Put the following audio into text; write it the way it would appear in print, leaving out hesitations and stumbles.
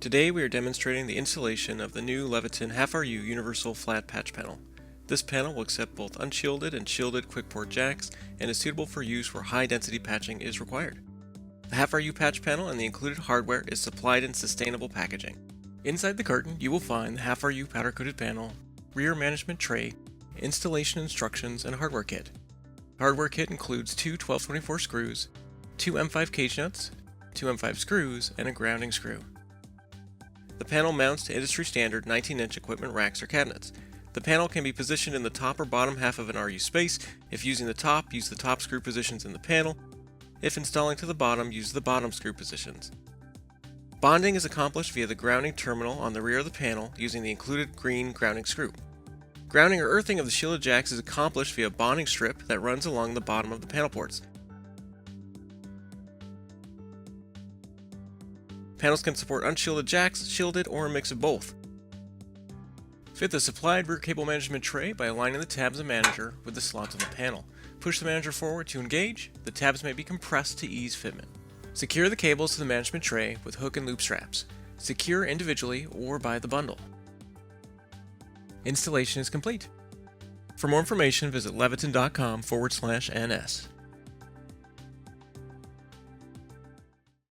Today we are demonstrating the installation of the new Leviton 1/2RU Universal Flat Patch Panel. This panel will accept both unshielded and shielded quick port jacks and is suitable for use where high density patching is required. The 1/2RU patch panel and the included hardware is supplied in sustainable packaging. Inside the carton you will find the 1/2RU powder coated panel, rear management tray, installation instructions, and hardware kit. The hardware kit includes two 1224 screws, two M5 cage nuts, two M5 screws, and a grounding screw. The panel mounts to industry standard 19-inch equipment racks or cabinets. The panel can be positioned in the top or bottom half of an RU space. If using the top, use the top screw positions in the panel. If installing to the bottom, use the bottom screw positions. Bonding is accomplished via the grounding terminal on the rear of the panel using the included green grounding screw. Grounding or earthing of the shielded jacks is accomplished via a bonding strip that runs along the bottom of the panel ports. Panels can support unshielded jacks, shielded, or a mix of both. Fit the supplied rear cable management tray by aligning the tabs of manager with the slots of the panel. Push the manager forward to engage. The tabs may be compressed to ease fitment. Secure the cables to the management tray with hook and loop straps. Secure individually or by the bundle. Installation is complete. For more information, visit leviton.com/ns.